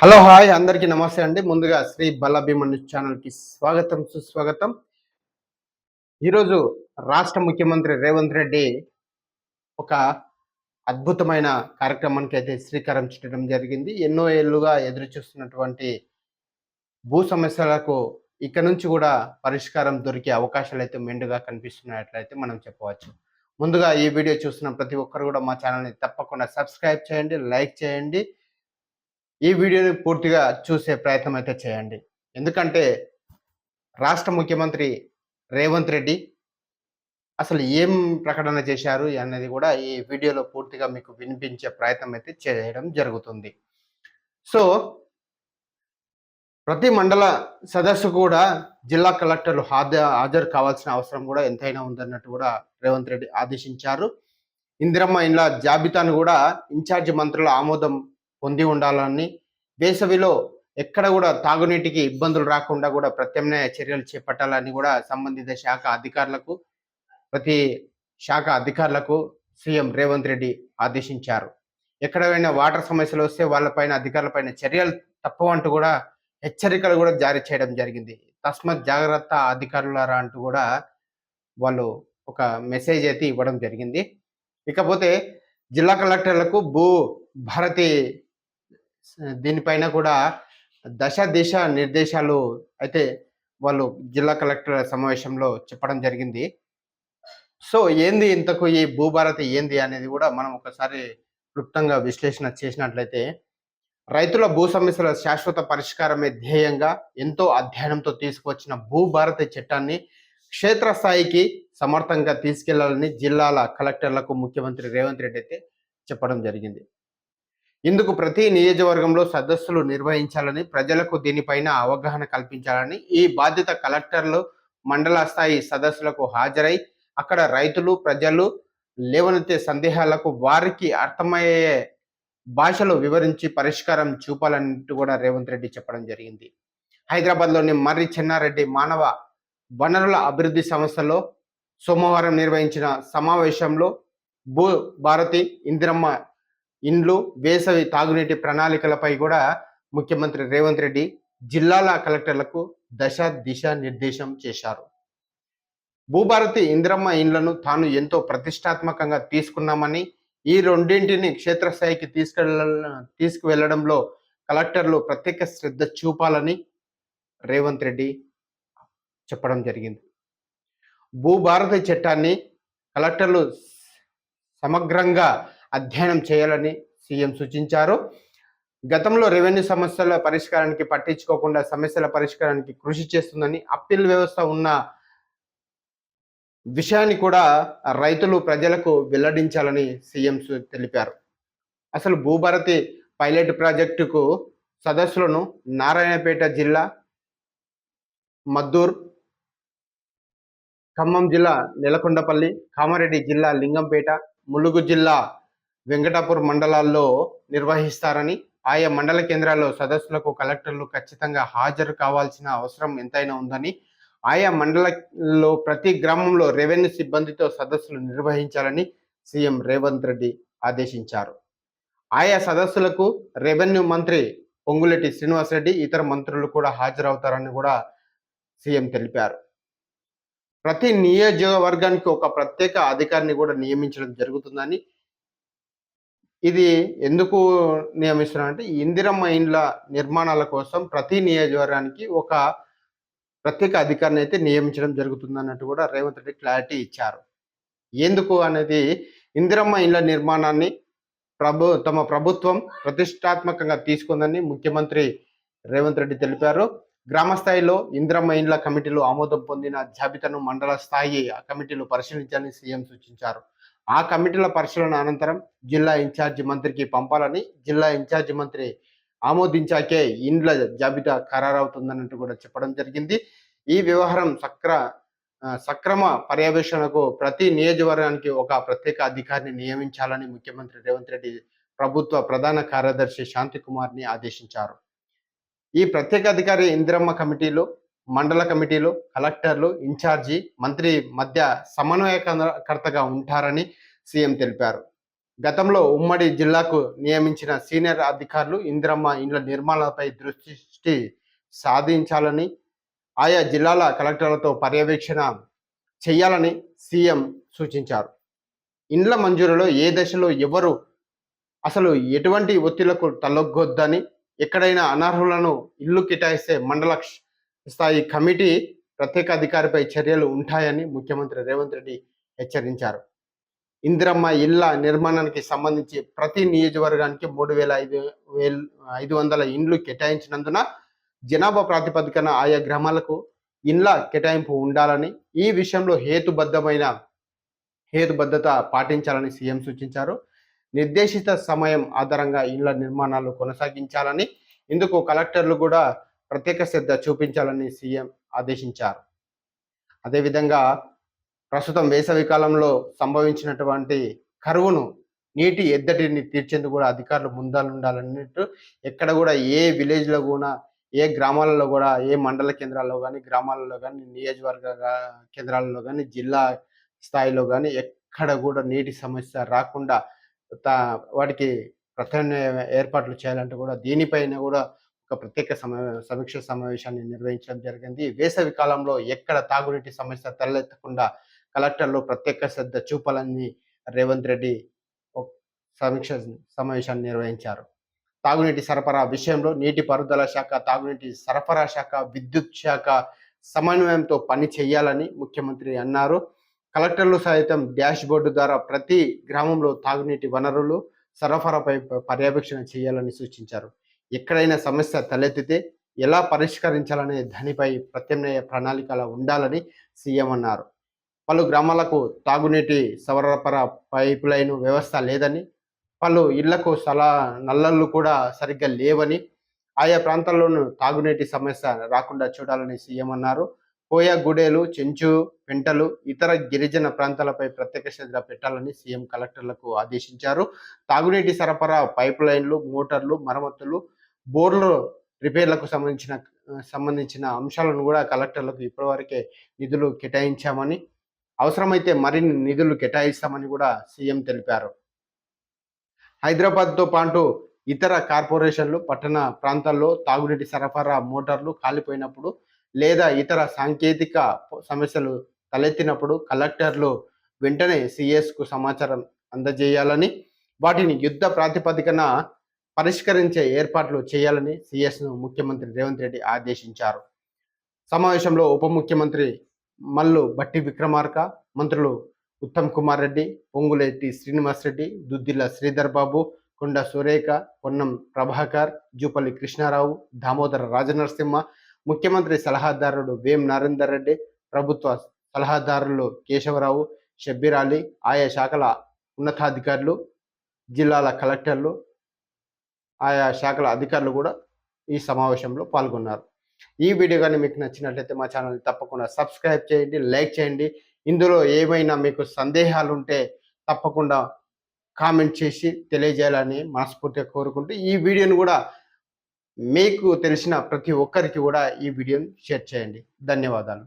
Hello hi అందరికీ నమస్తే అండి. ముందుగా శ్రీ బల్లభీమన్ ఛానల్‌కి స్వాగతం, సుస్వాగతం. ఈరోజు రాష్ట్ర ముఖ్యమంత్రి రేవంత్ రెడ్డి ఒక అద్భుతమైన కార్యక్రమానికైతే శ్రీకారం చుట్టడం జరిగింది. ఎన్నో ఏళ్లుగా ఎదురు చూస్తున్నటువంటి భూ సమస్యలకు ఇక నుంచి కూడా పరిష్కారం దొరికే అవకాశాలైతే మెండుగా కనిపిస్తున్నట్లయితే మనం చెప్పవచ్చు. ముందుగా ఈ వీడియో చూస్తున్న ప్రతి ఒక్కరు కూడా మా ఛానల్‌ని తప్పకుండా సబ్స్క్రైబ్ చేయండి, లైక్ చేయండి. ఈ వీడియోని పూర్తిగా చూసే ప్రయత్నం అయితే చేయండి. ఎందుకంటే రాష్ట్ర ముఖ్యమంత్రి రేవంత్ రెడ్డి అసలు ఏం ప్రకటన చేశారు అనేది కూడా ఈ వీడియోలో పూర్తిగా మీకు వినిపించే ప్రయత్నం అయితే చేయడం జరుగుతుంది. సో, ప్రతి మండల సదస్సు కూడా జిల్లా కలెక్టర్లు హాజరు కావాల్సిన అవసరం కూడా ఎంతైనా ఉందన్నట్టు కూడా రేవంత్ రెడ్డి ఆదేశించారు. ఇందిరమ్మ ఇండ్ల జాబితాను కూడా ఇన్ఛార్జ్ మంత్రుల ఆమోదం పొంది ఉండాలని, వేసవిలో ఎక్కడ కూడా తాగునీటికి ఇబ్బందులు రాకుండా కూడా ప్రత్యామ్నాయ చర్యలు చేపట్టాలని కూడా సంబంధిత ప్రతి శాఖ అధికారులకు సీఎం రేవంత్ రెడ్డి ఆదేశించారు. ఎక్కడైనా వాటర్ సమస్యలు వస్తే వాళ్ళపైన అధికారులపైన చర్యలు తప్పవంటూ కూడా హెచ్చరికలు కూడా జారీ చేయడం జరిగింది. తస్మత్ జాగ్రత్త అధికారులారా అంటూ కూడా వాళ్ళు ఒక మెసేజ్ అయితే ఇవ్వడం జరిగింది. ఇకపోతే జిల్లా కలెక్టర్లకు భారతి దీనిపైన కూడా దిశ నిర్దేశాలు అయితే వాళ్ళు జిల్లా కలెక్టర్ల సమావేశంలో చెప్పడం జరిగింది. సో, ఏంది ఇంతకు ఈ భూభారతి ఏంది అనేది కూడా మనం ఒకసారి క్లుప్తంగా విశ్లేషణ చేసినట్లయితే, రైతుల భూ సమస్యల శాశ్వత పరిష్కారమే ధ్యేయంగా ఎంతో అధ్యయనంతో తీసుకువచ్చిన భూభారతి చట్టాన్ని క్షేత్రస్థాయికి సమర్థంగా తీసుకెళ్లాలని జిల్లాల కలెక్టర్లకు ముఖ్యమంత్రి రేవంత్ రెడ్డి అయితే చెప్పడం జరిగింది. ఇందుకు ప్రతి నియోజకవర్గంలో సదస్సులు నిర్వహించాలని, ప్రజలకు దీనిపైన అవగాహన కల్పించాలని, ఈ బాధ్యత కలెక్టర్లు మండల స్థాయి సదస్సులకు హాజరై అక్కడ రైతులు, ప్రజలు లేవనెత్తే సందేహాలకు వారికి అర్థమయ్యే భాషలో వివరించి పరిష్కారం చూపాలంటూ కూడా రేవంత్ రెడ్డి చెప్పడం జరిగింది. హైదరాబాద్లోని మర్రి చెన్నారెడ్డి మానవ వనరుల అభివృద్ధి సంస్థలో సోమవారం నిర్వహించిన సమావేశంలో భూ భారతి, ఇందిరమ్మ ఇండ్లు, వేసవి తాగునీటి ప్రణాళికలపై కూడా ముఖ్యమంత్రి రేవంత్ రెడ్డి జిల్లాల కలెక్టర్లకు దిశ నిర్దేశం చేశారు. భూభారతి, ఇందిరమ్మ ఇండ్లను తాను ఎంతో ప్రతిష్టాత్మకంగా తీసుకున్నామని, ఈ రెండింటిని క్షేత్రస్థాయికి తీసుకువెళ్లడంలో కలెక్టర్లు ప్రత్యేక శ్రద్ధ చూపాలని రేవంత్ రెడ్డి చెప్పడం జరిగింది. భూభారతి చట్టాన్ని కలెక్టర్లు సమగ్రంగా అధ్యయనం చేయాలని సీఎం సూచించారు. గతంలో రెవెన్యూ సమస్యల పరిష్కారానికి పట్టించుకోకుండా సమస్యల పరిష్కారానికి కృషి చేస్తుందని, అప్పీల్ వ్యవస్థ ఉన్న విషయాన్ని కూడా రైతులు, ప్రజలకు వెల్లడించాలని సీఎం తెలిపారు. అసలు భూభారతి పైలట్ ప్రాజెక్టుకు సదస్సులను నారాయణపేట జిల్లా మద్దూర్, ఖమ్మం జిల్లా నెలకొండపల్లి, కామారెడ్డి జిల్లా లింగంపేట, ములుగు జిల్లా వెంకటాపూర్ మండలాల్లో నిర్వహిస్తారని, ఆయా మండల కేంద్రాల్లో సదస్సులకు కలెక్టర్లు ఖచ్చితంగా హాజరు కావాల్సిన అవసరం ఎంతైనా ఉందని, ఆయా మండలాల్లో ప్రతి గ్రామంలో రెవెన్యూ సిబ్బందితో సదస్సులు నిర్వహించాలని సీఎం రేవంత్ రెడ్డి ఆదేశించారు. ఆయా సదస్సులకు రెవెన్యూ మంత్రి పొంగులేటి శ్రీనివాసరెడ్డి, ఇతర మంత్రులు కూడా హాజరవుతారని కూడా సీఎం తెలిపారు. ప్రతి నియోజకవర్గానికి ఒక ప్రత్యేక అధికారిని కూడా నియమించడం జరుగుతుందని, ఇది ఎందుకు నియమిస్తున్నారంటే ఇందిరమ్మ ఇండ్ల నిర్మాణాల కోసం ప్రతి నియోజకవర్గానికి ఒక ప్రత్యేక అధికారిని అయితే నియమించడం జరుగుతుంది అన్నట్టు కూడా రేవంత్ రెడ్డి క్లారిటీ ఇచ్చారు. ఎందుకు అనేది, ఇందిరమ్మ ఇండ్ల నిర్మాణాన్ని తమ ప్రభుత్వం ప్రతిష్టాత్మకంగా తీసుకుందని ముఖ్యమంత్రి రేవంత్ రెడ్డి తెలిపారు. గ్రామ స్థాయిలో ఇందిరమ్మ ఇండ్ల కమిటీలు ఆమోదం పొందిన జాబితాను మండల స్థాయి కమిటీలు పరిశీలించాలని సీఎం సూచించారు. ఆ కమిటీల పరిశీలన అనంతరం జిల్లా ఇన్ఛార్జి మంత్రికి పంపాలని, జిల్లా ఇన్ఛార్జి మంత్రి ఆమోదించాకే ఇండ్ల జాబితా ఖరారవుతుందన్నట్టు కూడా చెప్పడం జరిగింది. ఈ వ్యవహారం సక్రమ పర్యవేక్షణకు ప్రతి నియోజకవర్గానికి ఒక ప్రత్యేక అధికారిని నియమించాలని ముఖ్యమంత్రి రేవంత్ రెడ్డి ప్రభుత్వ ప్రధాన కార్యదర్శి శాంతికుమార్ని ఆదేశించారు. ఈ ప్రత్యేక అధికారి ఇందిరమ్మ కమిటీలు, మండల కమిటీలు, కలెక్టర్లు, ఇన్ఛార్జి మంత్రి మధ్య సమన్వయకర్తగా ఉంటారని సీఎం తెలిపారు. గతంలో ఉమ్మడి జిల్లాకు నియమించిన సీనియర్ అధికారులు ఇందిరమ్మ ఇండ్ల నిర్మాణాలపై దృష్టి సాధించాలని, ఆయా జిల్లాల కలెక్టర్లతో పర్యవేక్షణ చేయాలని సీఎం సూచించారు. ఇండ్ల మంజూరులో ఏ దశలో ఎవరు అసలు ఎటువంటి ఒత్తిళ్లకు తలొగ్గొద్దని, ఎక్కడైనా అనర్హులను ఇల్లు కేటాయిస్తే మండల స్థాయి కమిటీ ప్రత్యేక అధికారిపై చర్యలు ఉంటాయని ముఖ్యమంత్రి రేవంత్ రెడ్డి హెచ్చరించారు. ఇందిరమ్మ ఇళ్ల నిర్మాణానికి సంబంధించి ప్రతి నియోజకవర్గానికి 3,500 ఇండ్లు కేటాయించినందున జనాభా ప్రాతిపదికన ఆయా గ్రామాలకు ఇండ్ల కేటాయింపు ఉండాలని, ఈ విషయంలో హేతుబద్ధత పాటించాలని సీఎం సూచించారు. నిర్దేశిత సమయం ఆధారంగా ఇండ్ల నిర్మాణాలు కొనసాగించాలని, ఇందుకు కలెక్టర్లు కూడా ప్రత్యేక శ్రద్ధ చూపించాలని సీఎం ఆదేశించారు. అదేవిధంగా ప్రస్తుతం వేసవి కాలంలో సంభవించినటువంటి కరువును, నీటి ఎద్దడిని తీర్చేందుకు కూడా అధికారులు ముందలుండాలన్నట్టు ఎక్కడ కూడా ఏ విలేజ్‌లో కూడా, ఏ గ్రామాలలో కూడా, ఏ మండల కేంద్రాల్లో గానీ, గ్రామాలలో గానీ, నియోజకవర్గ కేంద్రాలలో గానీ, జిల్లా స్థాయిలో గానీ ఎక్కడ కూడా నీటి సమస్య రాకుండా తా వాటికి ప్రత్యామ్నాయ ఏర్పాట్లు చేయాలంటే కూడా దీనిపైన కూడా ఒక ప్రత్యేక సమీక్ష సమావేశాన్ని నిర్వహించడం జరిగింది. వేసవి కాలంలో ఎక్కడ తాగునీటి సమస్య తలెత్తకుండా కలెక్టర్లు ప్రత్యేక శ్రద్ధ చూపాలని రేవంత్ రెడ్డి సమీక్ష సమావేశాన్ని నిర్వహించారు. తాగునీటి సరఫరా విషయంలో నీటిపారుదల శాఖ, తాగునీటి సరఫరా శాఖ, విద్యుత్ శాఖ సమన్వయంతో పని చేయాలని ముఖ్యమంత్రి అన్నారు. కలెక్టర్లు సైతం డాష్ బోర్డు ద్వారా ప్రతి గ్రామంలో తాగునీటి వనరులు సరఫరాపై పర్యవేక్షణ చేయాలని సూచించారు. ఎక్కడైనా సమస్య తలెత్తితే ఎలా పరిష్కరించాలనే దానిపై ప్రత్యామ్నాయ ప్రణాళికలు ఉండాలని సీఎం అన్నారు. పలు గ్రామాలకు తాగునీటి సరఫరా పైప్ లైన్ వ్యవస్థ లేదని, పలు ఇళ్లకు నల్లలు కూడా సరిగ్గా లేవని, ఆయా ప్రాంతాల్లోనూ తాగునీటి సమస్య రాకుండా చూడాలని సీఎం అన్నారు. కోయ, గుడేలు, చెంచు, పెంటలు, ఇతర గిరిజన ప్రాంతాలపై ప్రత్యేక శ్రద్ధ పెట్టాలని సీఎం కలెక్టర్లకు ఆదేశించారు. తాగునీటి సరఫరా పైప్ లైన్లు, మోటార్లు, మరమ్మతులు, బోర్లు రిపేర్లకు సంబంధించిన అంశాలను కూడా కలెక్టర్లకు ఇప్పటివరకే నిధులు కేటాయించామని, అవసరమైతే మరిన్ని నిధులు కేటాయిస్తామని కూడా సీఎం తెలిపారు. హైదరాబాద్తో పాటు ఇతర కార్పొరేషన్లు, పట్టణ ప్రాంతాల్లో తాగునీటి సరఫరా మోటార్లు కాలిపోయినప్పుడు లేదా ఇతర సాంకేతిక సమస్యలు తలెత్తినప్పుడు కలెక్టర్లు వెంటనే సీఎస్కు సమాచారం అందజేయాలని, వాటిని యుద్ధ ప్రాతిపదికన పరిష్కరించే ఏర్పాట్లు చేయాలని సీఎస్ను ముఖ్యమంత్రి రేవంత్ రెడ్డి ఆదేశించారు. సమావేశంలో ఉప ముఖ్యమంత్రి మల్లు భట్టి విక్రమార్క, మంత్రులు ఉత్తమ్ కుమార్ రెడ్డి, పొంగులేటి శ్రీనివాసరెడ్డి, దుద్దిల్ల శ్రీధర్ బాబు, కొండ సురేఖ, పొన్నం ప్రభాకర్, జూపల్లి కృష్ణారావు, దామోదర రాజనరసింహ, ముఖ్యమంత్రి సలహాదారుడు వేం నరేందర్ రెడ్డి, ప్రభుత్వ సలహాదారులు కేశవరావు, షబ్బీర్ అలీ, ఆయా శాఖల ఉన్నతాధికారులు, జిల్లాల కలెక్టర్లు, ఆయా శాఖల అధికారులు కూడా ఈ సమావేశంలో పాల్గొన్నారు. ఈ వీడియో కానీ మీకు నచ్చినట్లయితే మా ఛానల్ని తప్పకుండా సబ్స్క్రైబ్ చేయండి, లైక్ చేయండి. ఇందులో ఏమైనా మీకు సందేహాలు ఉంటే తప్పకుండా కామెంట్ చేసి తెలియజేయాలని మనస్ఫూర్తిగా కోరుకుంటూ ఈ వీడియోను కూడా మీకు తెలిసిన ప్రతి ఒక్కరికి కూడా ఈ వీడియోని షేర్ చేయండి. ధన్యవాదాలు.